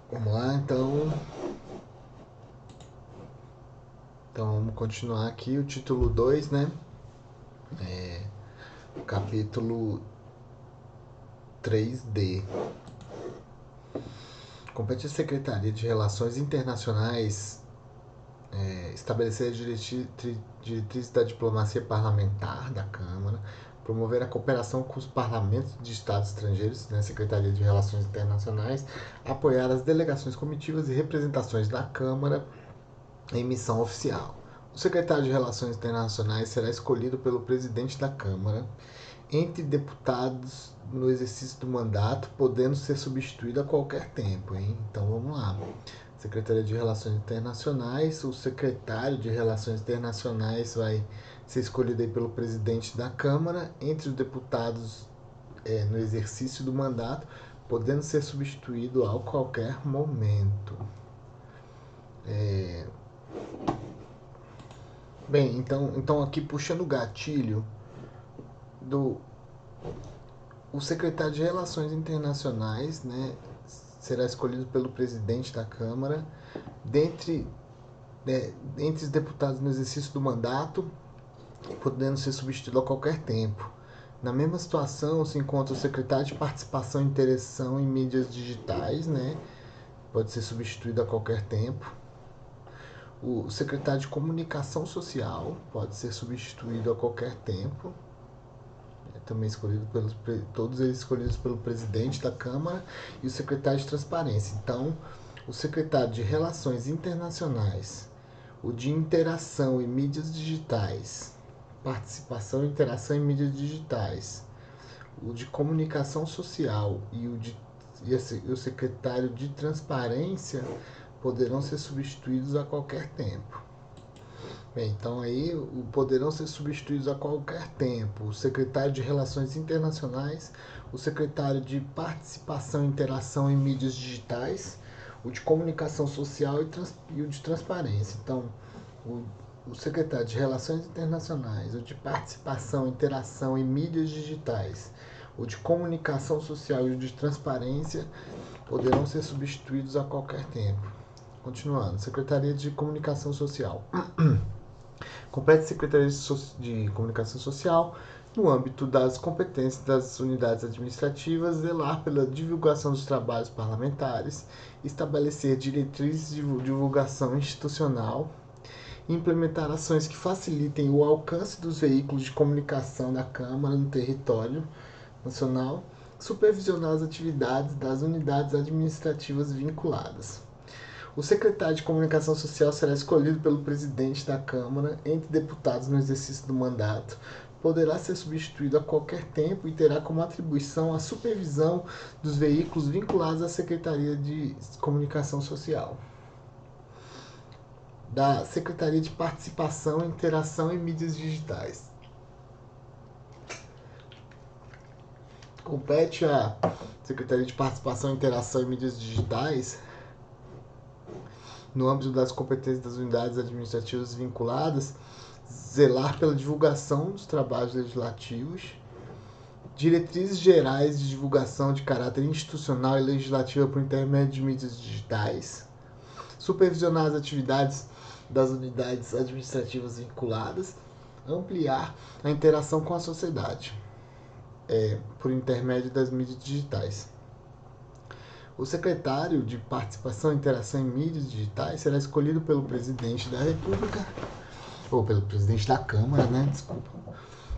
Vamos lá, então. Então vamos continuar aqui o título 2, né? Capítulo 3D. Compete à Secretaria de Relações Internacionais estabelecer diretrizes da diplomacia parlamentar da Câmara, promover a cooperação com os parlamentos de estados estrangeiros, né, Secretaria de Relações Internacionais, apoiar as delegações comitivas e representações da Câmara em missão oficial. O secretário de Relações Internacionais será escolhido pelo presidente da Câmara entre deputados no exercício do mandato, podendo ser substituído a qualquer tempo, hein? Então vamos lá. Secretaria de Relações Internacionais, o secretário de Relações Internacionais vai ser escolhido aí pelo presidente da Câmara, entre os deputados no exercício do mandato, podendo ser substituído a qualquer momento. Bem, então aqui puxando o gatilho do o secretário de Relações Internacionais, né, será escolhido pelo presidente da Câmara, dentre entre os deputados no exercício do mandato, podendo ser substituído a qualquer tempo. Na mesma situação se encontra o secretário de Participação e Interação em Mídias Digitais, né? Pode ser substituído a qualquer tempo. O secretário de Comunicação Social pode ser substituído a qualquer tempo. É também escolhido pelos todos eles escolhidos pelo presidente da Câmara e o secretário de Transparência. Então, o secretário de Relações Internacionais, o de Interação e Mídias Digitais, Participação e Interação em Mídias Digitais, o de Comunicação Social e o secretário de Transparência poderão ser substituídos a qualquer tempo. Bem, então aí poderão ser substituídos a qualquer tempo o secretário de Relações Internacionais, o secretário de Participação e Interação em Mídias Digitais, o de Comunicação Social e o de Transparência. Então, o secretário de Relações Internacionais, o de Participação e Interação em Mídias Digitais, o de Comunicação Social e o de Transparência poderão ser substituídos a qualquer tempo. Continuando, Secretaria de Comunicação Social. Compete a Secretaria de Comunicação Social, no âmbito das competências das unidades administrativas, zelar pela divulgação dos trabalhos parlamentares, estabelecer diretrizes de divulgação institucional, implementar ações que facilitem o alcance dos veículos de comunicação da Câmara no território nacional, supervisionar as atividades das unidades administrativas vinculadas. O secretário de Comunicação Social será escolhido pelo presidente da Câmara entre deputados no exercício do mandato. Poderá ser substituído a qualquer tempo e terá como atribuição a supervisão dos veículos vinculados à Secretaria de Comunicação Social. Da Secretaria de Participação, Interação e Mídias Digitais. Compete à Secretaria de Participação, Interação e Mídias Digitais, no âmbito das competências das unidades administrativas vinculadas, zelar pela divulgação dos trabalhos legislativos, diretrizes gerais de divulgação de caráter institucional e legislativa por intermédio de mídias digitais, supervisionar as atividades das unidades administrativas vinculadas, ampliar a interação com a sociedade por intermédio das mídias digitais. O secretário de Participação e Interação em Mídias Digitais será escolhido pelo presidente da República, ou pelo presidente da Câmara, né? Desculpa.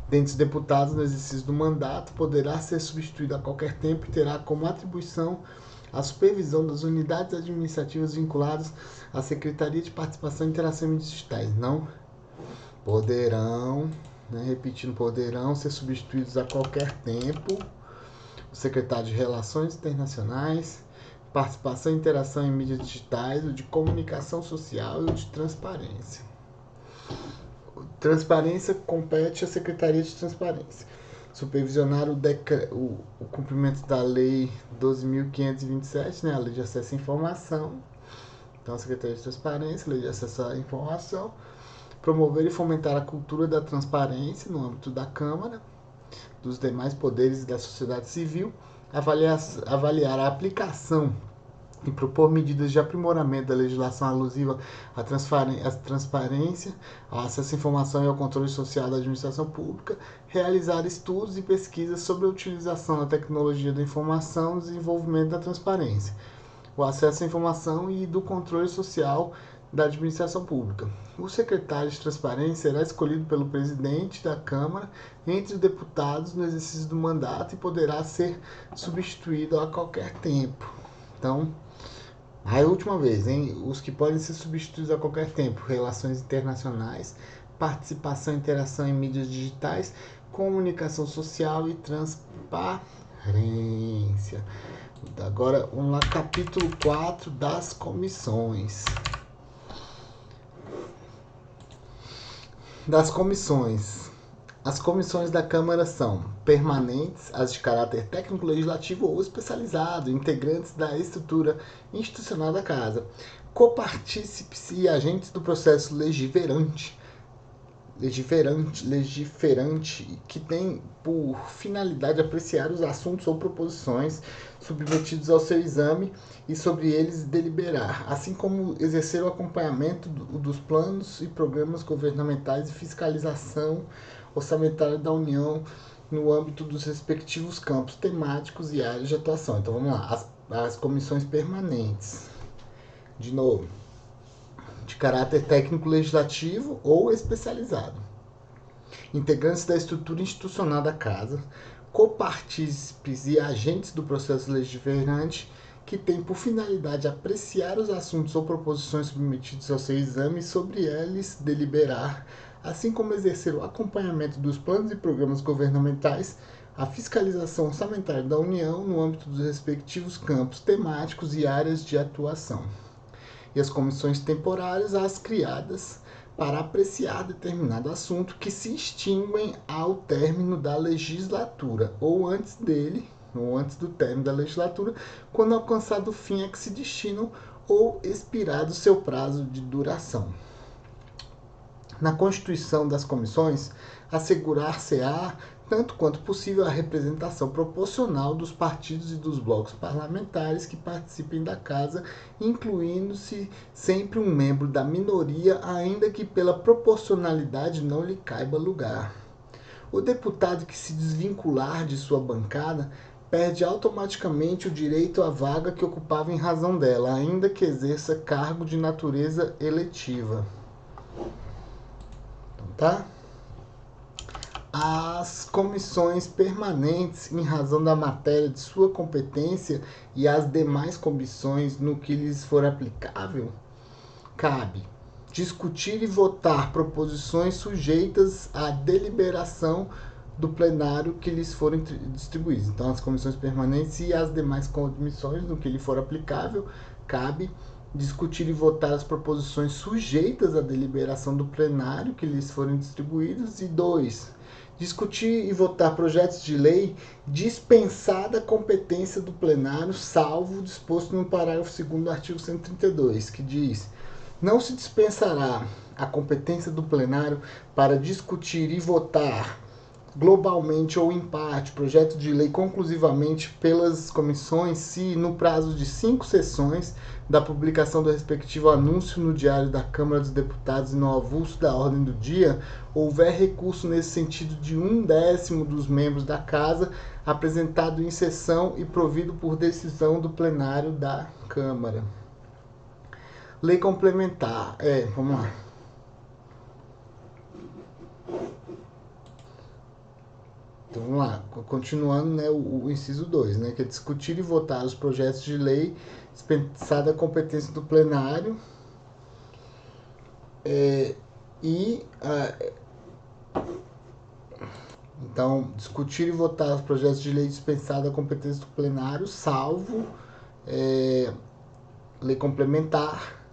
Dentre os deputados no exercício do mandato, poderá ser substituído a qualquer tempo e terá como atribuição a supervisão das unidades administrativas vinculadas à Secretaria de Participação e Interação em Mídias Digitais. Não poderão, né, repetindo, poderão ser substituídos a qualquer tempo o secretário de Relações Internacionais, Participação e Interação em Mídias Digitais, o de Comunicação Social e o de Transparência. Transparência compete à Secretaria de Transparência. Supervisionar o cumprimento da Lei 12.527, né, a Lei de Acesso à Informação. Então, a Secretaria de Transparência, Lei de Acesso à Informação. Promover e fomentar a cultura da transparência no âmbito da Câmara, dos demais poderes e da sociedade civil. Avaliar a aplicação e propor medidas de aprimoramento da legislação alusiva à transparência, ao acesso à informação e ao controle social da administração pública, realizar estudos e pesquisas sobre a utilização da tecnologia da informação no desenvolvimento da transparência, o acesso à informação e do controle social da administração pública. O secretário de Transparência será escolhido pelo presidente da Câmara entre os deputados no exercício do mandato e poderá ser substituído a qualquer tempo. Então, a última vez, hein? Os que podem ser substituídos a qualquer tempo: relações internacionais, participação e interação em mídias digitais, comunicação social e transparência. Agora, vamos lá, capítulo 4 das comissões. Das comissões. As comissões da Câmara são permanentes, as de caráter técnico-legislativo ou especializado, integrantes da estrutura institucional da Casa, copartícipes e agentes do processo legiferante, que tem por finalidade apreciar os assuntos ou proposições submetidos ao seu exame e sobre eles deliberar, assim como exercer o acompanhamento dos planos e programas governamentais e fiscalização orçamentária da União no âmbito dos respectivos campos temáticos e áreas de atuação. Então vamos lá, as comissões permanentes. De novo, de caráter técnico-legislativo ou especializado. Integrantes da estrutura institucional da Casa, copartícipes e agentes do processo legiferante, que tem por finalidade apreciar os assuntos ou proposições submetidos ao seu exame e sobre eles deliberar, assim como exercer o acompanhamento dos planos e programas governamentais, a fiscalização orçamentária da União no âmbito dos respectivos campos temáticos e áreas de atuação. E as comissões temporárias, as criadas para apreciar determinado assunto que se extinguem ao término da legislatura, ou antes dele, ou antes do término da legislatura, quando alcançado o fim a que se destinam ou expirado seu prazo de duração. Na constituição das comissões, assegurar-se-á, tanto quanto possível, a representação proporcional dos partidos e dos blocos parlamentares que participem da Casa, incluindo-se sempre um membro da minoria, ainda que pela proporcionalidade não lhe caiba lugar. O deputado que se desvincular de sua bancada perde automaticamente o direito à vaga que ocupava em razão dela, ainda que exerça cargo de natureza eletiva. Tá? As comissões permanentes, em razão da matéria de sua competência, e as demais comissões no que lhes for aplicável, cabe discutir e votar proposições sujeitas à deliberação do plenário que lhes forem distribuídas. Então, as comissões permanentes e as demais comissões no que lhe for aplicável, cabe discutir e votar as proposições sujeitas à deliberação do plenário que lhes forem distribuídos. E 2. Discutir e votar projetos de lei dispensada a competência do plenário, salvo o disposto no parágrafo 2º do artigo 132, que diz: não se dispensará a competência do plenário para discutir e votar globalmente ou em parte projeto de lei conclusivamente pelas comissões, se no prazo de 5 sessões da publicação do respectivo anúncio no Diário da Câmara dos Deputados e no avulso da ordem do dia, houver recurso nesse sentido de 1/10 dos membros da Casa, apresentado em sessão e provido por decisão do plenário da Câmara. Lei complementar. Vamos lá. Então vamos lá, continuando, né, o inciso 2, né, que é discutir e votar os projetos de lei dispensada a competência do plenário então, discutir e votar os projetos de lei dispensada a competência do plenário, salvo lei complementar,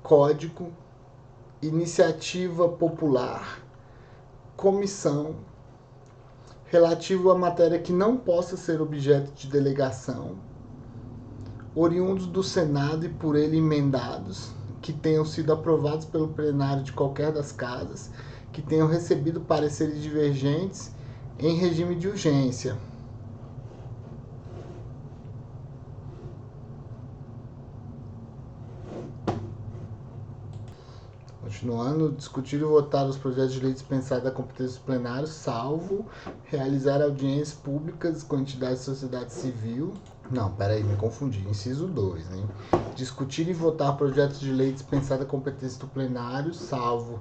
código, iniciativa popular, comissão, relativo à matéria que não possa ser objeto de delegação, oriundos do Senado e por ele emendados, que tenham sido aprovados pelo plenário de qualquer das casas, que tenham recebido pareceres divergentes em regime de urgência. Continuando, discutir e votar os projetos de lei dispensados da competência do plenário, salvo realizar audiências públicas com entidades da sociedade civil. Não, peraí, me confundi. Inciso 2, né? Discutir e votar projetos de lei dispensados da competência do plenário, salvo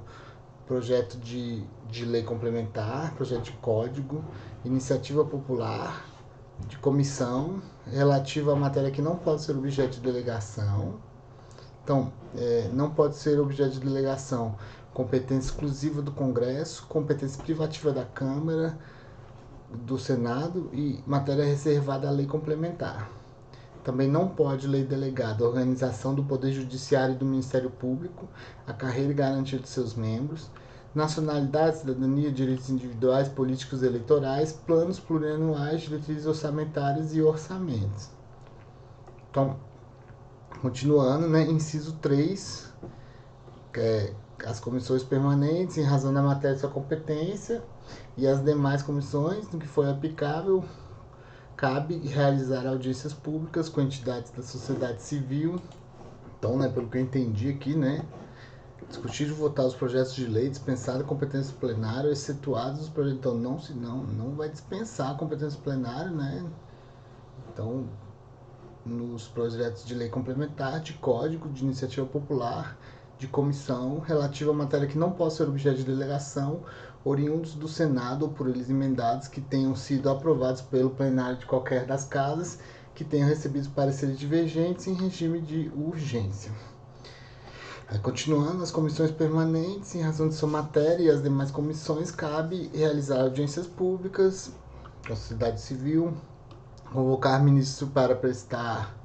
projeto de lei complementar, projeto de código, iniciativa popular, de comissão, relativa à matéria que não pode ser objeto de delegação. Então, não pode ser objeto de delegação competência exclusiva do Congresso, competência privativa da Câmara, do Senado e matéria reservada à lei complementar. Também não pode lei delegada a organização do Poder Judiciário e do Ministério Público, a carreira e garantia de seus membros, nacionalidade, cidadania, direitos individuais, políticos eleitorais, planos plurianuais, diretrizes orçamentárias e orçamentos. Então, continuando, né, inciso 3, as comissões permanentes, em razão da matéria de sua competência, e as demais comissões, no que for aplicável, cabe realizar audiências públicas com entidades da sociedade civil. Então, né, pelo que eu entendi aqui, né, discutir e votar os projetos de lei dispensar a competência plenária, excetuados os projetos. Então, não vai dispensar a competência plenária, né? Então, nos projetos de lei complementar, de código, de iniciativa popular, de comissão, relativa à matéria que não possa ser objeto de delegação, oriundos do Senado ou por eles emendados, que tenham sido aprovados pelo plenário de qualquer das casas, que tenham recebido pareceres divergentes em regime de urgência. Continuando, as comissões permanentes, em razão de sua matéria e as demais comissões, cabe realizar audiências públicas com a sociedade civil, convocar ministro para prestar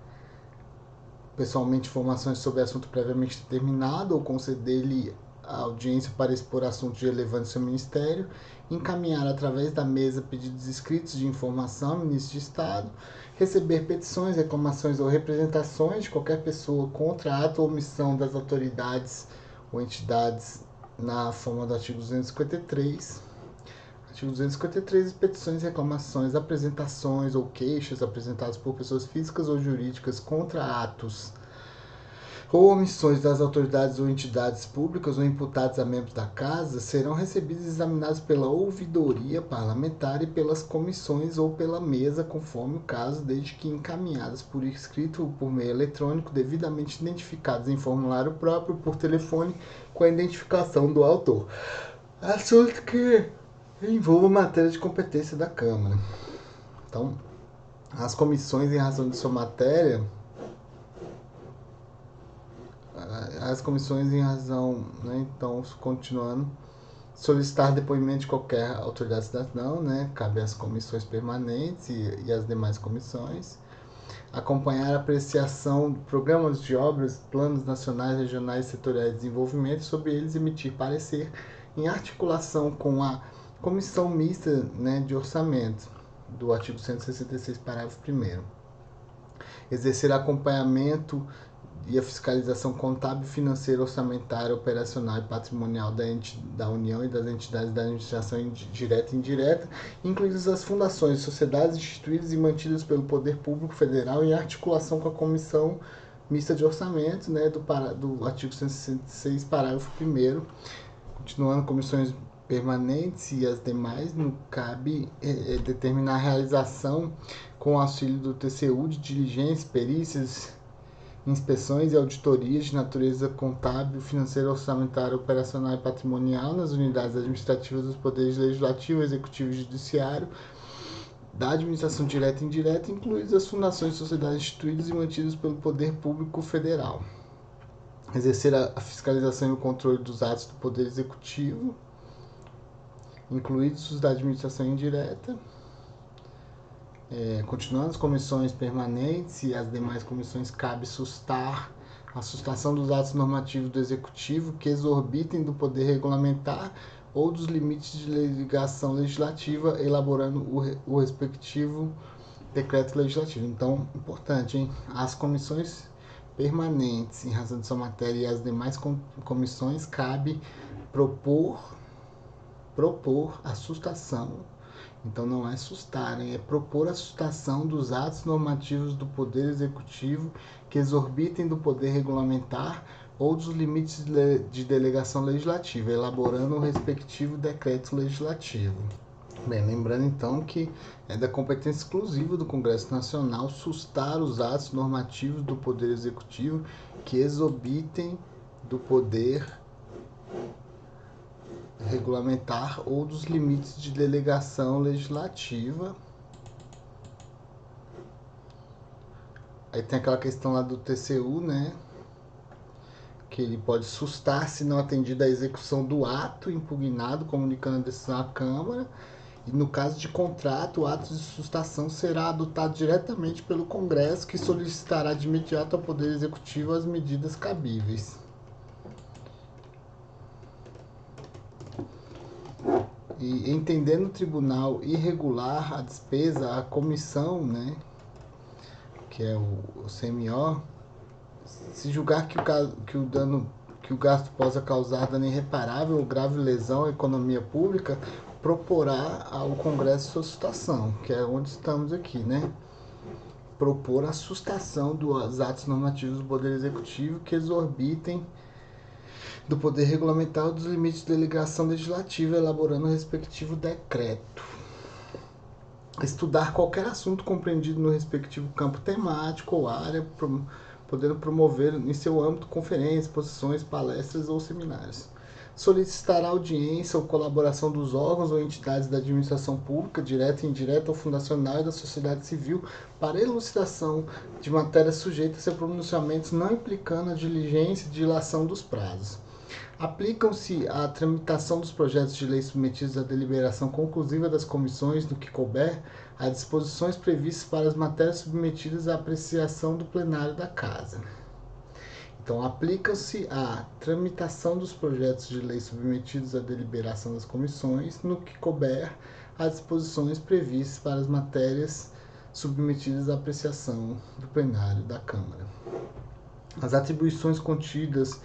pessoalmente informações sobre assunto previamente determinado ou conceder-lhe a audiência para expor assuntos de relevância ao seu ministério, encaminhar através da mesa pedidos escritos de informação ao ministro de Estado, receber petições, reclamações ou representações de qualquer pessoa contra ato ou omissão das autoridades ou entidades na forma do artigo 253. Artigo 253, petições, reclamações, apresentações ou queixas apresentadas por pessoas físicas ou jurídicas contra atos ou omissões das autoridades ou entidades públicas ou imputados a membros da Casa serão recebidos e examinados pela ouvidoria parlamentar e pelas comissões ou pela mesa, conforme o caso, desde que encaminhadas por escrito ou por meio eletrônico, devidamente identificadas em formulário próprio por telefone com a identificação do autor. Assunto que envolva matéria de competência da Câmara. Então, as comissões, em razão de sua matéria, né, então, continuando, solicitar depoimento de qualquer autoridade cidadã, né, cabe às comissões permanentes e às demais comissões, acompanhar a apreciação de programas de obras, planos nacionais, regionais e setoriais de desenvolvimento, sobre eles emitir parecer em articulação com a Comissão Mista, né, de Orçamento, do artigo 166, parágrafo 1º. Exercer acompanhamento e a fiscalização contábil, financeira, orçamentária, operacional e patrimonial da União e das entidades da administração direta e indireta, incluídas as fundações, sociedades instituídas e mantidas pelo Poder Público Federal em articulação com a Comissão Mista de Orçamento, né, do artigo 166, parágrafo 1º. Continuando, comissões permanentes e as demais, não cabe determinar a realização com o auxílio do TCU de diligências, perícias, inspeções e auditorias de natureza contábil, financeira, orçamentária, operacional e patrimonial nas unidades administrativas dos poderes legislativo, executivo e judiciário, da administração direta e indireta, incluídas as fundações e sociedades instituídas e mantidas pelo Poder Público Federal. Exercer a fiscalização e o controle dos atos do Poder Executivo, incluídos os da administração indireta. Continuando, as comissões permanentes e as demais comissões cabe sustar a sustação dos atos normativos do Executivo que exorbitem do poder regulamentar ou dos limites de delegação legislativa, elaborando o respectivo decreto legislativo. Então, importante, hein? As comissões permanentes, em razão de sua matéria, e as demais comissões, cabe propor a sustação. Então, não é sustarem, é propor a sustação dos atos normativos do Poder Executivo que exorbitem do poder regulamentar ou dos limites de delegação legislativa, elaborando o respectivo decreto legislativo. Bem, lembrando então que é da competência exclusiva do Congresso Nacional sustar os atos normativos do Poder Executivo que exorbitem do poder regulamentar ou dos limites de delegação legislativa. Aí tem aquela questão lá do TCU, né? Que ele pode sustar se não atendida a execução do ato impugnado, comunicando a decisão à Câmara. E no caso de contrato, o ato de sustação será adotado diretamente pelo Congresso, que solicitará de imediato ao Poder Executivo as medidas cabíveis. E entendendo o tribunal irregular a despesa, a comissão, né, que é o CMO, se julgar que o gasto possa causar dano irreparável ou grave lesão à economia pública, proporá ao Congresso sua sustação, que é onde estamos aqui, né? Propor a sustação dos atos normativos do Poder Executivo que exorbitem do poder regulamentar dos limites de delegação legislativa, elaborando o respectivo decreto. Estudar qualquer assunto compreendido no respectivo campo temático ou área, podendo promover em seu âmbito conferências, exposições, palestras ou seminários. Solicitar audiência ou colaboração dos órgãos ou entidades da administração pública, direta e indireta ou fundacional e da sociedade civil, para elucidação de matérias sujeitas a pronunciamentos não implicando a diligência e dilação dos prazos. Aplicam-se à tramitação dos projetos de lei submetidos à deliberação conclusiva das comissões, no que couber, as disposições previstas para as matérias submetidas à apreciação do plenário da Casa. Então, aplica-se à tramitação dos projetos de lei submetidos à deliberação das comissões, no que couber, as disposições previstas para as matérias submetidas à apreciação do plenário da Câmara. As atribuições contidas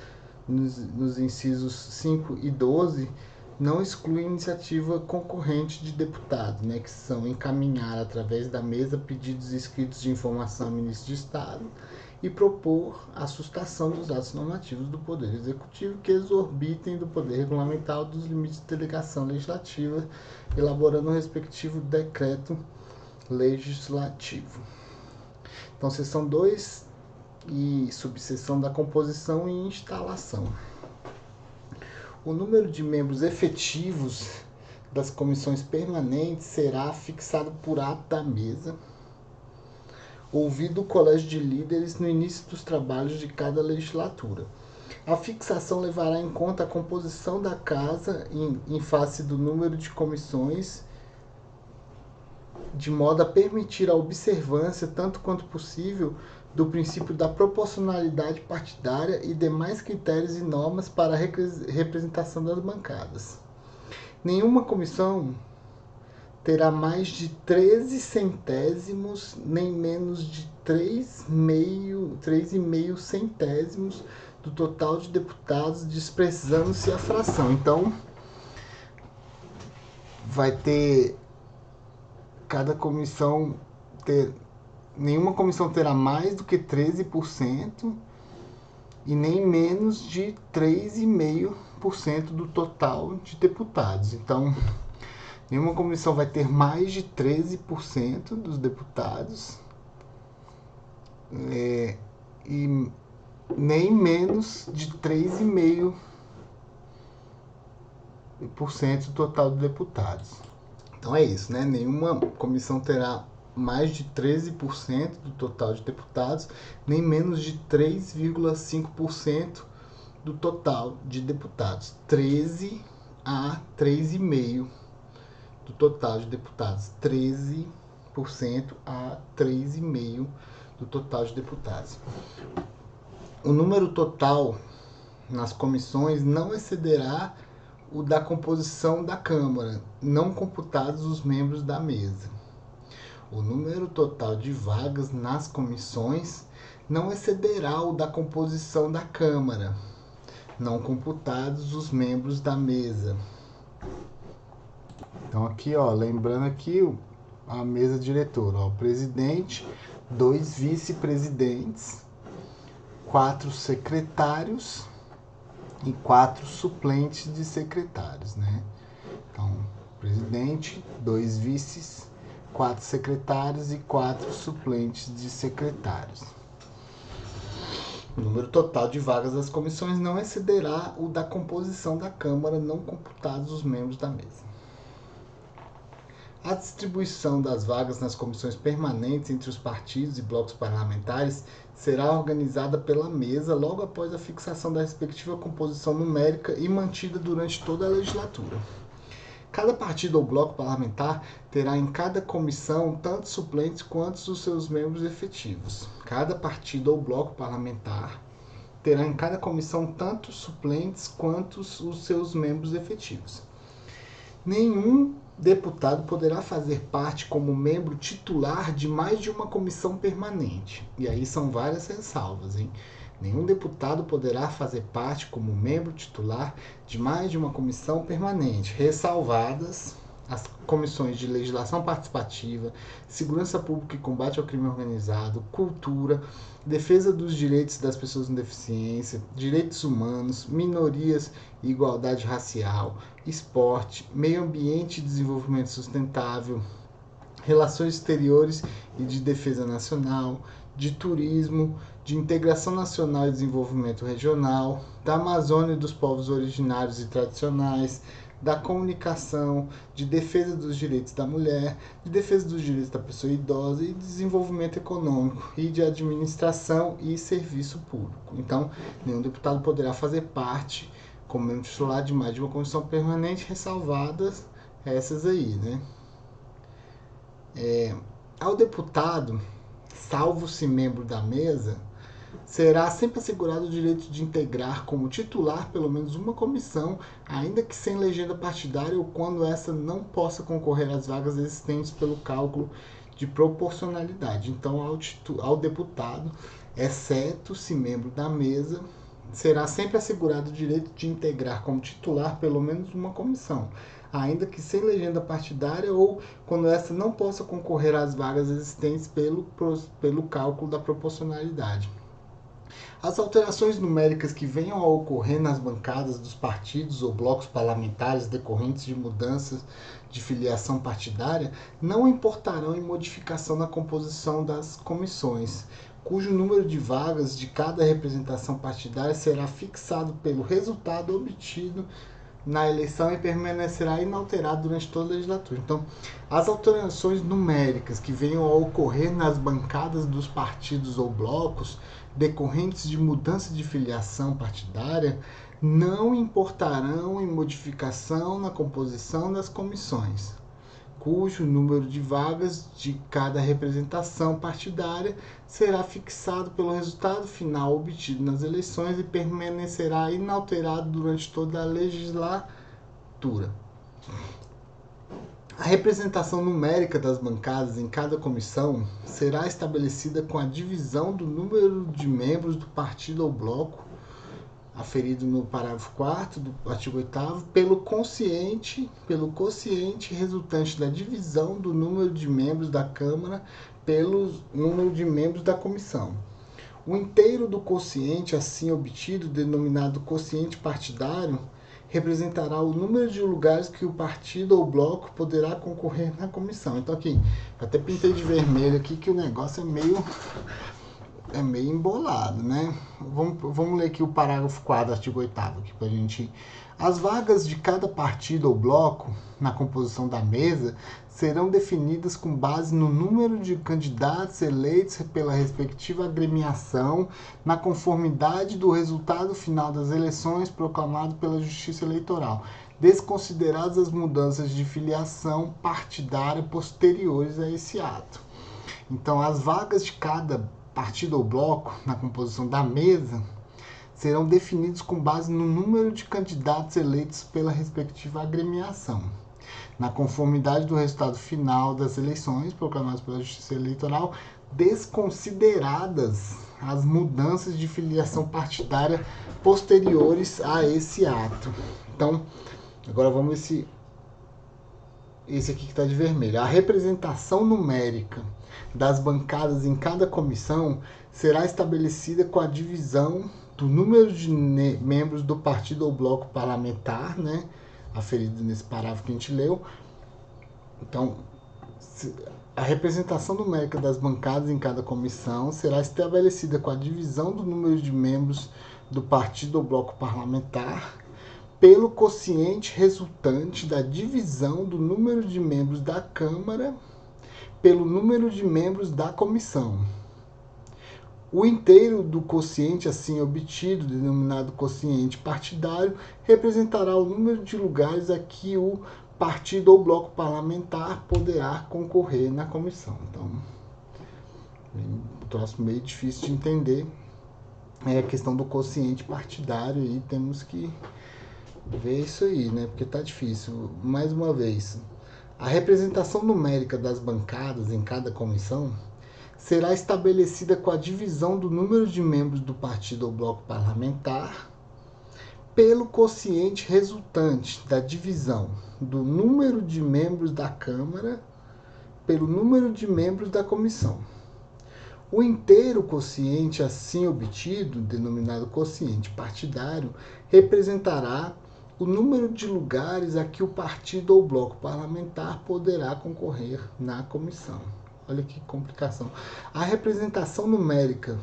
nos incisos 5 e 12 não excluem iniciativa concorrente de deputado, né, que são encaminhar através da mesa pedidos escritos de informação ao ministro de Estado e propor a sustação dos atos normativos do Poder Executivo que exorbitem do poder regulamentar dos limites de delegação legislativa, elaborando o respectivo decreto legislativo. Então, seção 2 e subseção da composição e instalação. O número de membros efetivos das comissões permanentes será fixado por ato da mesa, ouvido o colégio de líderes no início dos trabalhos de cada legislatura. A fixação levará em conta a composição da Casa em face do número de comissões, de modo a permitir a observância, tanto quanto possível, do princípio da proporcionalidade partidária e demais critérios e normas para a representação das bancadas. Nenhuma comissão terá mais de 13 centésimos, nem menos de 3,5 centésimos do total de deputados, desprezando-se a fração. Então, vai ter cada comissão nenhuma comissão terá mais do que 13% e nem menos de 3,5% do total de deputados. Então, nenhuma comissão vai ter mais de 13% dos deputados e nem menos de 3,5% do total de deputados. Então é isso, né? Nenhuma comissão terá mais de 13% do total de deputados, nem menos de 3,5% do total de deputados. 13 a 3,5% do total de deputados. 13% a 3,5% do total de deputados. O número total nas comissões não excederá o da composição da Câmara, não computados os membros da mesa. O número total de vagas nas comissões não excederá o da composição da Câmara, não computados os membros da mesa. Então aqui, ó, lembrando aqui a mesa diretora, ó, o presidente, 2 vice-presidentes, 4 secretários e 4 suplentes de secretários, né? Então, presidente, 2 vices, 4 secretários e 4 suplentes de secretários. O número total de vagas das comissões não excederá o da composição da Câmara, não computados os membros da mesa. A distribuição das vagas nas comissões permanentes entre os partidos e blocos parlamentares será organizada pela mesa logo após a fixação da respectiva composição numérica e mantida durante toda a legislatura. Cada partido ou bloco parlamentar terá em cada comissão tanto suplentes quanto os seus membros efetivos. Cada partido ou bloco parlamentar terá em cada comissão tanto suplentes quanto os seus membros efetivos. Nenhum deputado poderá fazer parte como membro titular de mais de uma comissão permanente. E aí são várias ressalvas, hein? Nenhum deputado poderá fazer parte como membro titular de mais de uma comissão permanente, ressalvadas as comissões de legislação participativa, segurança pública e combate ao crime organizado, cultura, defesa dos direitos das pessoas com deficiência, direitos humanos, minorias e igualdade racial, esporte, meio ambiente e desenvolvimento sustentável, relações exteriores e de defesa nacional, de turismo, de integração nacional e desenvolvimento regional, da Amazônia e dos povos originários e tradicionais, da comunicação, de defesa dos direitos da mulher, de defesa dos direitos da pessoa idosa e de desenvolvimento econômico e de administração e serviço público. Então, nenhum deputado poderá fazer parte como membro titular de mais de uma comissão permanente, ressalvadas essas aí, né? Ao deputado, salvo-se membro da mesa, será sempre assegurado o direito de integrar como titular pelo menos uma comissão, ainda que sem legenda partidária ou quando essa não possa concorrer às vagas existentes pelo cálculo de proporcionalidade. Então, ao deputado, exceto se membro da mesa, será sempre assegurado o direito de integrar como titular pelo menos uma comissão, ainda que sem legenda partidária ou quando essa não possa concorrer às vagas existentes pelo cálculo da proporcionalidade. As alterações numéricas que venham a ocorrer nas bancadas dos partidos ou blocos parlamentares decorrentes de mudanças de filiação partidária não importarão em modificação na composição das comissões, cujo número de vagas de cada representação partidária será fixado pelo resultado obtido na eleição e permanecerá inalterado durante toda a legislatura. Então, as alterações numéricas que venham a ocorrer nas bancadas dos partidos ou blocos decorrentes de mudança de filiação partidária não importarão em modificação na composição das comissões, cujo número de vagas de cada representação partidária será fixado pelo resultado final obtido nas eleições e permanecerá inalterado durante toda a legislatura. A representação numérica das bancadas em cada comissão será estabelecida com a divisão do número de membros do partido ou bloco, aferido no parágrafo 4º do artigo 8º, pelo quociente resultante da divisão do número de membros da Câmara pelo número de membros da comissão. O inteiro do quociente assim obtido, denominado quociente partidário, representará o número de lugares que o partido ou bloco poderá concorrer na comissão. Então aqui, até pintei de vermelho aqui que o negócio é meio embolado, né? Vamos ler aqui o parágrafo 4º, artigo 8º, aqui pra gente. As vagas de cada partido ou bloco na composição da mesa serão definidas com base no número de candidatos eleitos pela respectiva agremiação, na conformidade do resultado final das eleições proclamado pela Justiça Eleitoral, desconsideradas as mudanças de filiação partidária posteriores a esse ato. Então, as vagas de cada partido ou bloco na composição da mesa serão definidos com base no número de candidatos eleitos pela respectiva agremiação, na conformidade do resultado final das eleições proclamadas pela Justiça Eleitoral, desconsideradas as mudanças de filiação partidária posteriores a esse ato. Então, agora vamos ver se esse aqui que está de vermelho. A representação numérica das bancadas em cada comissão será estabelecida com a divisão do número de membros do partido ou bloco parlamentar, né, aferido nesse parágrafo que a gente leu. Então, a representação numérica das bancadas em cada comissão será estabelecida com a divisão do número de membros do partido ou bloco parlamentar pelo quociente resultante da divisão do número de membros da Câmara pelo número de membros da comissão. O inteiro do quociente assim obtido, denominado quociente partidário, representará o número de lugares a que o partido ou bloco parlamentar poderá concorrer na comissão. Então, um troço meio difícil de entender é a questão do quociente partidário, e temos que ver isso aí, né? Porque tá difícil. Mais uma vez, a representação numérica das bancadas em cada comissão será estabelecida com a divisão do número de membros do partido ou bloco parlamentar pelo quociente resultante da divisão do número de membros da Câmara pelo número de membros da comissão. O inteiro quociente assim obtido, denominado quociente partidário, representará o número de lugares a que o partido ou bloco parlamentar poderá concorrer na comissão. Olha que complicação. A representação numérica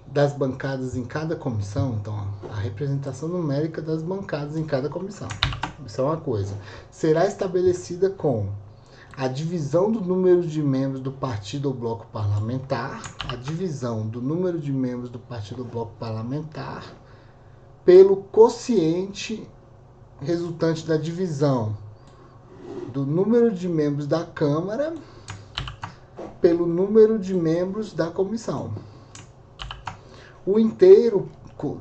das bancadas em cada comissão, então, a representação numérica das bancadas em cada comissão, isso é uma coisa, será estabelecida com a divisão do número de membros do partido ou bloco parlamentar, a divisão do número de membros do partido ou bloco parlamentar pelo quociente resultante da divisão do número de membros da Câmara pelo número de membros da comissão. O inteiro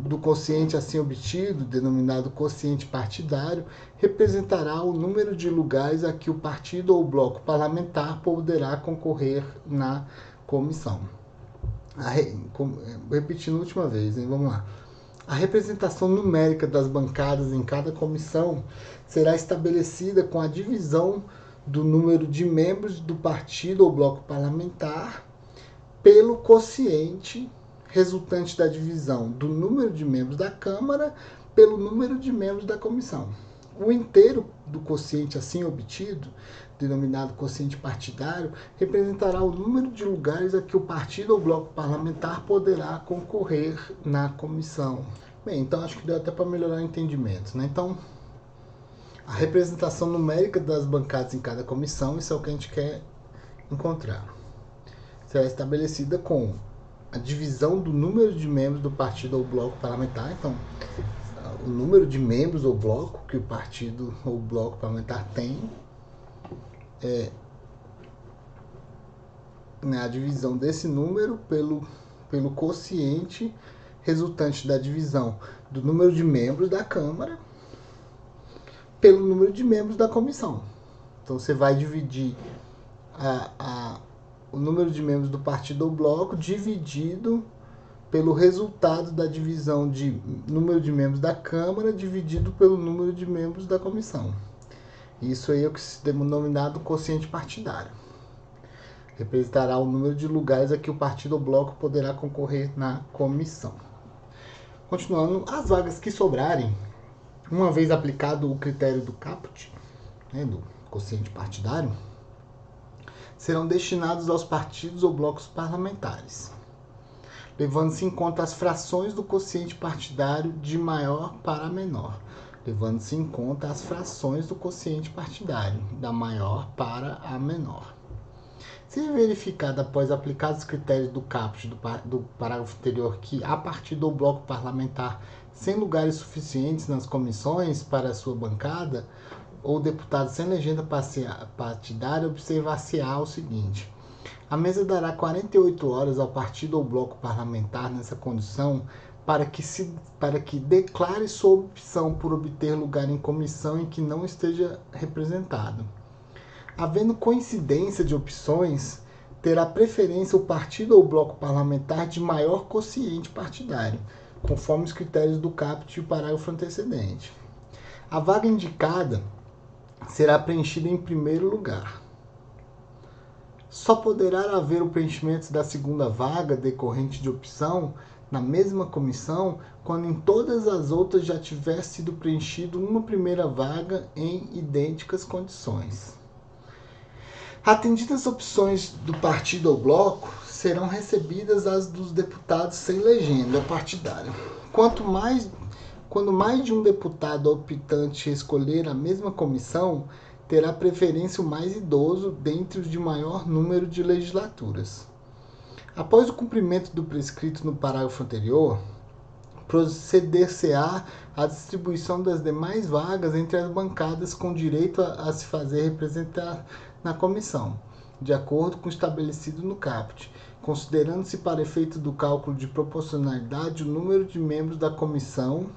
do quociente assim obtido, denominado quociente partidário, representará o número de lugares a que o partido ou bloco parlamentar poderá concorrer na comissão. Repetindo a última vez, hein? Vamos lá. A representação numérica das bancadas em cada comissão será estabelecida com a divisão do número de membros do partido ou bloco parlamentar pelo quociente resultante da divisão do número de membros da Câmara pelo número de membros da comissão. O inteiro do quociente assim obtido, denominado quociente partidário, representará o número de lugares a que o partido ou bloco parlamentar poderá concorrer na comissão. Bem, então acho que deu até para melhorar o entendimento, né? Então, a representação numérica das bancadas em cada comissão, isso é o que a gente quer encontrar. Será estabelecida com a divisão do número de membros do partido ou bloco parlamentar. Então, o número de membros ou bloco que o partido ou bloco parlamentar tem, a divisão desse número pelo quociente resultante da divisão do número de membros da Câmara pelo número de membros da comissão. Então, você vai dividir o número de membros do partido ou bloco dividido pelo resultado da divisão de número de membros da Câmara dividido pelo número de membros da comissão. Isso aí é o que se denominado quociente partidário. Representará o número de lugares a que o partido ou bloco poderá concorrer na comissão. Continuando, as vagas que sobrarem, uma vez aplicado o critério do caput, né, do quociente partidário, serão destinados aos partidos ou blocos parlamentares, levando-se em conta as frações do quociente partidário de maior para menor. Levando-se em conta as frações do quociente partidário, da maior para a menor. Se verificado após aplicados os critérios do caput do parágrafo anterior que a partido ou bloco parlamentar sem lugares suficientes nas comissões para a sua bancada, ou deputado sem legenda partidária, observar-se-á o seguinte: a mesa dará 48 horas ao partido ou bloco parlamentar nessa condição para que declare sua opção por obter lugar em comissão em que não esteja representado. Havendo coincidência de opções, terá preferência o partido ou bloco parlamentar de maior quociente partidário, conforme os critérios do caput e o parágrafo antecedente. A vaga indicada será preenchida em primeiro lugar. Só poderá haver o preenchimento da segunda vaga decorrente de opção na mesma comissão quando em todas as outras já tiver sido preenchido uma primeira vaga em idênticas condições. Atendidas as opções do partido ou bloco, serão recebidas as dos deputados sem legenda partidária. Quando mais de um deputado optante escolher a mesma comissão, terá preferência o mais idoso dentre os de maior número de legislaturas. Após o cumprimento do prescrito no parágrafo anterior, proceder-se-á à distribuição das demais vagas entre as bancadas com direito a se fazer representar na comissão, de acordo com o estabelecido no caput, considerando-se para efeito do cálculo de proporcionalidade o número de membros da comissão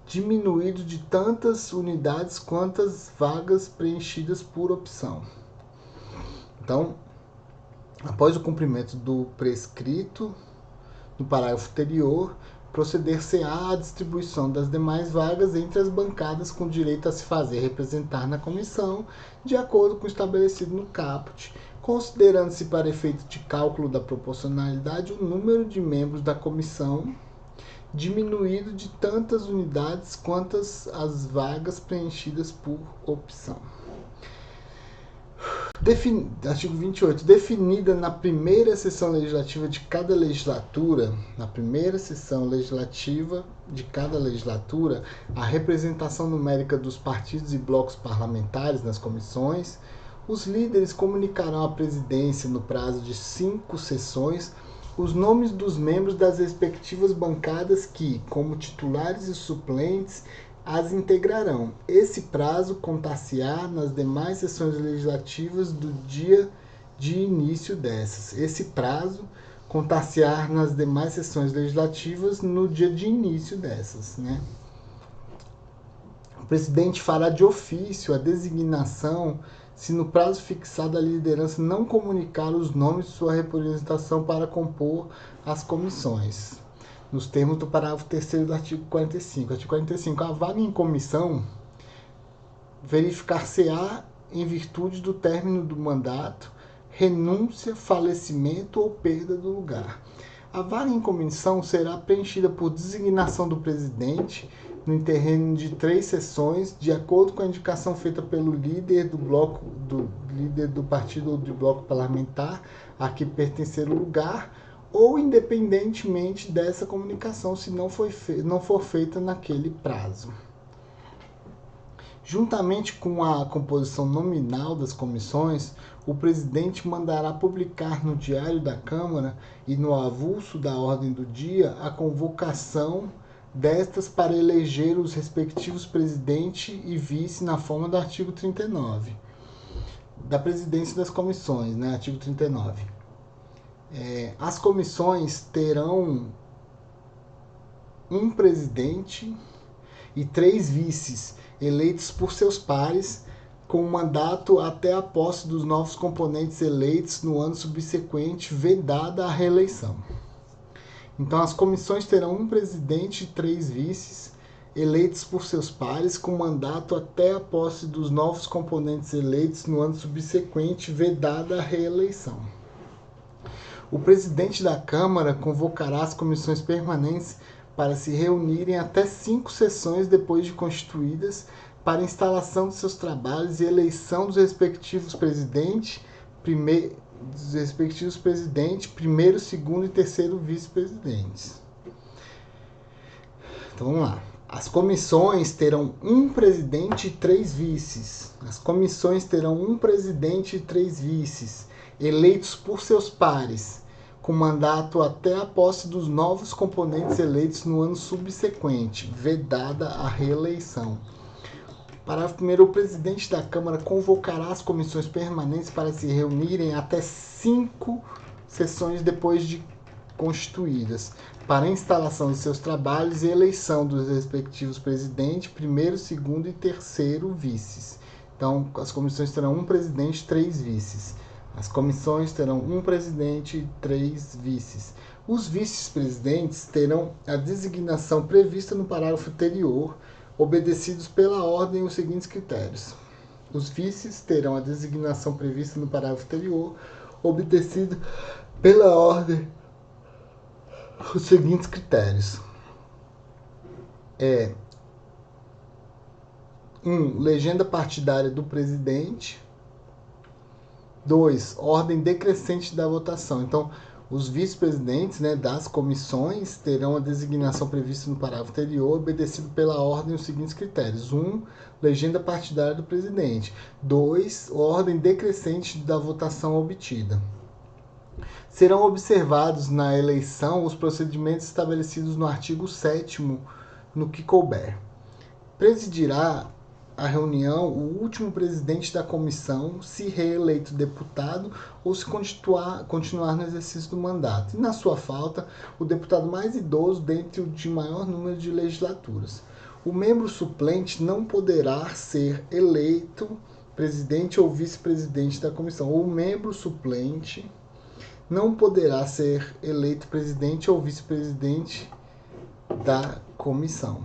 diminuído de tantas unidades quantas vagas preenchidas por opção. Então, após o cumprimento do prescrito no parágrafo anterior, proceder-se-á à distribuição das demais vagas entre as bancadas com direito a se fazer representar na comissão, de acordo com o estabelecido no caput, considerando-se para efeito de cálculo da proporcionalidade o número de membros da comissão diminuído de tantas unidades quantas as vagas preenchidas por opção. Artigo 28. Definida na primeira sessão legislativa de cada legislatura, a representação numérica dos partidos e blocos parlamentares nas comissões, os líderes comunicarão à presidência, no prazo de 5 sessões, os nomes dos membros das respectivas bancadas que, como titulares e suplentes, as integrarão. Esse prazo contar-se-á nas demais sessões legislativas do dia de início dessas. Esse prazo contar-se-á nas demais sessões legislativas no dia de início dessas, né? O presidente fará de ofício a designação se no prazo fixado a liderança não comunicar os nomes de sua representação para compor as comissões, nos termos do parágrafo 3º do artigo 45. Artigo 45. A vaga em comissão verificar-se-á em virtude do término do mandato, renúncia, falecimento ou perda do lugar. A vaga em comissão será preenchida por designação do presidente no interregno de 3 sessões, de acordo com a indicação feita pelo líder do partido ou do bloco parlamentar a que pertencer o lugar, ou independentemente dessa comunicação, se não for feita naquele prazo. Juntamente com a composição nominal das comissões, o presidente mandará publicar no Diário da Câmara e no avulso da ordem do dia a convocação destas para eleger os respectivos presidente e vice na forma do artigo 39. Da presidência das comissões, né? Artigo 39. As comissões terão um presidente e 3 vices eleitos por seus pares, com mandato até a posse dos novos componentes eleitos no ano subsequente, vedada a reeleição. Então, as comissões terão um presidente e 3 vices eleitos por seus pares, com mandato até a posse dos novos componentes eleitos no ano subsequente, vedada a reeleição. O presidente da Câmara convocará as comissões permanentes para se reunirem até 5 sessões depois de constituídas, para instalação de seus trabalhos e eleição dos respectivos presidentes, primeiro, segundo e terceiro vice-presidentes. Então vamos lá. As comissões terão um presidente e 3 vices. As comissões terão um presidente e 3 vices, eleitos por seus pares, com mandato até a posse dos novos componentes eleitos no ano subsequente, vedada a reeleição. Parágrafo 1º. O presidente da Câmara convocará as comissões permanentes para se reunirem até 5 sessões depois de constituídas, para instalação de seus trabalhos e eleição dos respectivos presidente, primeiro, segundo e terceiro vices. Então, as comissões terão um presidente e 3 vices. As comissões terão um presidente e 3 vices. Os vice-presidentes terão a designação prevista no parágrafo anterior, obedecidos pela ordem os seguintes critérios. Os vices terão a designação prevista no parágrafo anterior, obedecido pela ordem os seguintes critérios. 1. Legenda partidária do presidente. 2. Ordem decrescente da votação. Então, os vice-presidentes, né, das comissões terão a designação prevista no parágrafo anterior, obedecido pela ordem os seguintes critérios. 1. Legenda partidária do presidente. 2. Ordem decrescente da votação obtida. Serão observados na eleição os procedimentos estabelecidos no artigo 7º, no que couber. Presidirá a reunião o último presidente da comissão, se reeleito deputado ou se continuar no exercício do mandato. E, na sua falta, o deputado mais idoso dentre o de maior número de legislaturas. O membro suplente não poderá ser eleito presidente ou vice-presidente da comissão. O membro suplente não poderá ser eleito presidente ou vice-presidente da comissão.